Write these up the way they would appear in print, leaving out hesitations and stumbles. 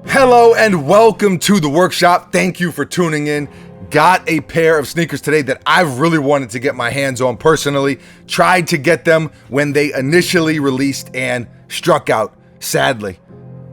Hello and welcome to the workshop. Thank you for tuning in. Got a pair of sneakers today that I've really wanted to get my hands on personally. Tried to get them when they initially released and struck out, sadly.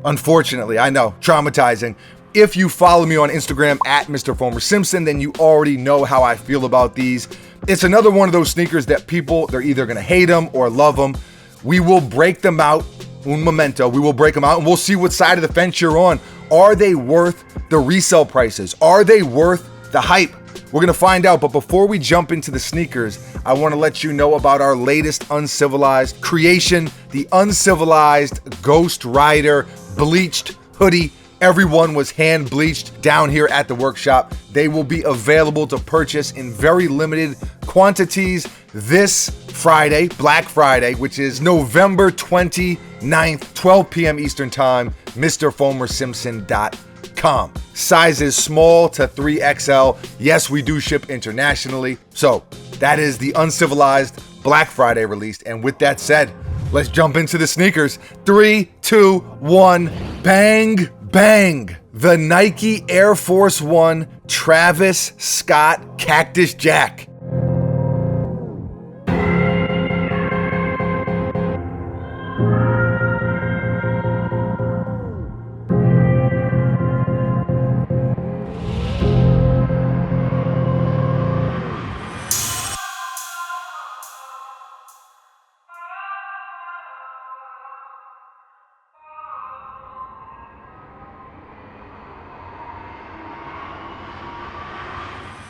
Unfortunately, I know, traumatizing. If you follow me on Instagram at Mr. Former Simpson, then you already know how I feel about these. It's another one of those sneakers that people, they're either gonna hate them or love them. We will break them out, un momento, we will break them out and we'll see what side of the fence you're on. Are they worth the resale prices? Are they worth the hype? We're gonna find out, but before we jump into the sneakers, I wanna let you know about our latest uncivilized creation, the Uncivilized Ghost Rider bleached hoodie. Everyone was hand bleached down here at the workshop. They will be available to purchase in very limited quantities this Friday, Black Friday, which is November 29th, 12 p.m. Eastern Time, MrFormerSimpson.com. Sizes small to 3XL. Yes, we do ship internationally. So that is the Uncivilized Black Friday release. And with that said, let's jump into the sneakers. 3, 2, 1, bang, bang. The Nike Air Force One Travis Scott Cactus Jack.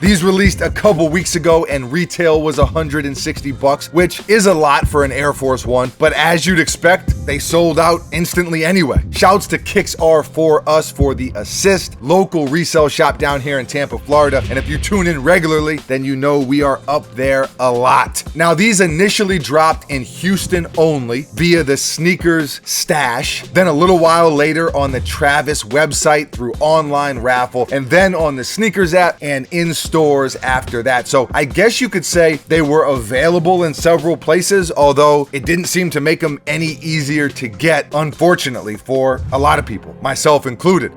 These released a couple weeks ago and retail was $160, which is a lot for an Air Force One, but as you'd expect, they sold out instantly anyway. Shouts to Kicks Are For Us for the assist, local resale shop down here in Tampa, Florida, and if you tune in regularly, then you know we are up there a lot. Now, these initially dropped in Houston only via the Sneakers Stash, then a little while later on the Travis website through online raffle, and then on the Sneakers app and in stores after that. So I guess you could say they were available in several places, although it didn't seem to make them any easier to get, unfortunately, for a lot of people, myself included.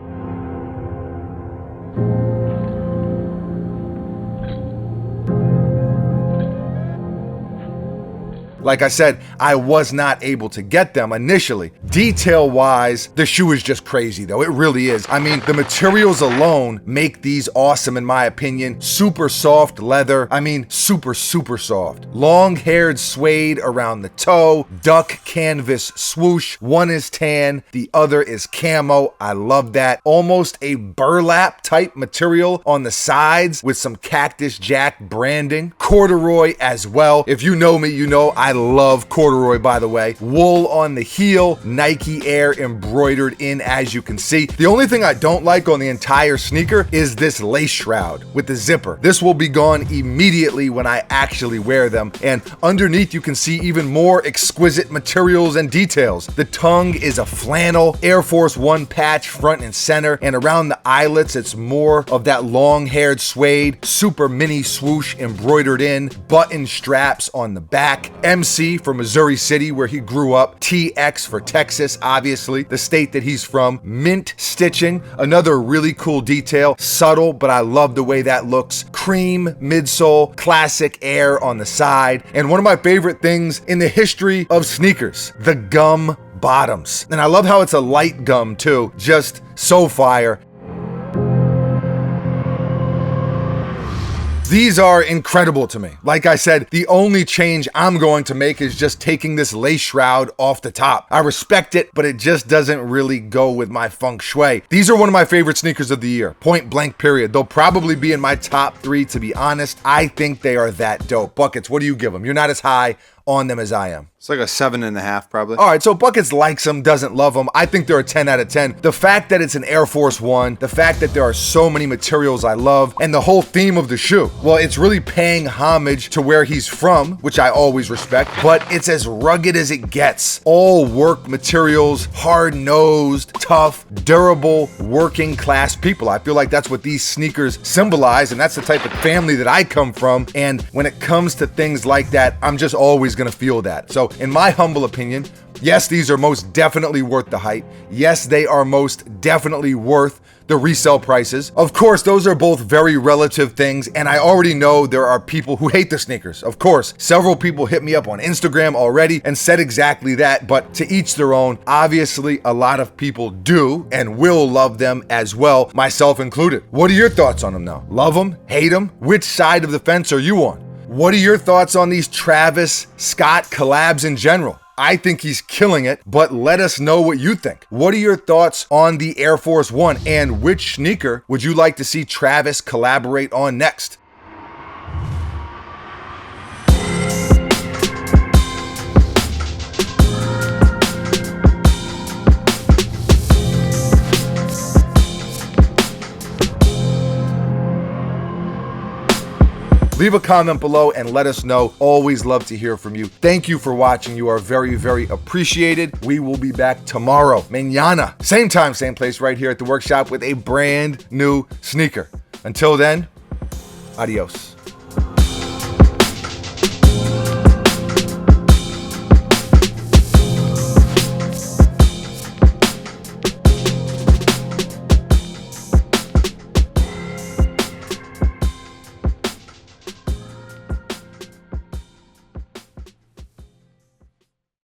Like I said, I was not able to get them initially. Detail-wise, the shoe is just crazy though. It really is. I mean, the materials alone make these awesome in my opinion. Super soft leather. I mean, super soft. Long-haired suede around the toe. Duck canvas swoosh. One is tan, the other is camo. I love that. Almost a burlap type material on the sides with some Cactus Jack branding. Corduroy as well. If you know me, you know I love corduroy, by the way. Wool on the heel, Nike Air embroidered in, as you can see. The only thing I don't like on the entire sneaker is this lace shroud with the zipper. This will be gone immediately when I actually wear them. And underneath you can see even more exquisite materials and details. The tongue is a flannel, Air Force One patch front and center, and around the eyelets it's more of that long-haired suede, super mini swoosh embroidered in, button straps on the back. MC for Missouri City, where he grew up. TX for Texas, obviously, the state that he's from. Mint stitching, another really cool detail. Subtle, but I love the way that looks. Cream midsole, classic Air on the side. And one of my favorite things in the history of sneakers, the gum bottoms. And I love how it's a light gum too, just so fire. These are incredible to me. Like I said, the only change I'm going to make is just taking this lace shroud off the top. I respect it, but it just doesn't really go with my feng shui. These are one of my favorite sneakers of the year, point blank period. They'll probably be in my top 3, to be honest. I think they are that dope. Buckets, what do you give them? You're not as high on them as I am. It's like a 7.5 probably. All right, so Buckets likes them, doesn't love them. I think they're a 10 out of 10. The fact that it's an Air Force One, the fact that there are so many materials I love, and the whole theme of the shoe, well, it's really paying homage to where he's from, which I always respect, but it's as rugged as it gets. All work materials, hard-nosed, tough, durable, working class people. I feel like that's what these sneakers symbolize, and that's the type of family that I come from. And when it comes to things like that, I'm just always gonna feel that. So in my humble opinion, yes, these are most definitely worth the hype. Yes, they are most definitely worth the resale prices. Of course, those are both very relative things, and I already know there are people who hate the sneakers. Of course, several people hit me up on Instagram already and said exactly that, but to each their own. Obviously, a lot of people do and will love them as well, myself included. What are your thoughts on them now? Love them? Hate them? Which side of the fence are you on? What are your thoughts on these Travis Scott collabs in general? I think he's killing it, but let us know what you think. What are your thoughts on the Air Force One, and which sneaker would you like to see Travis collaborate on next? Leave a comment below and let us know. Always love to hear from you. Thank you for watching. You are very, very appreciated. We will be back tomorrow, mañana. Same time, same place, right here at the workshop with a brand new sneaker. Until then, adios.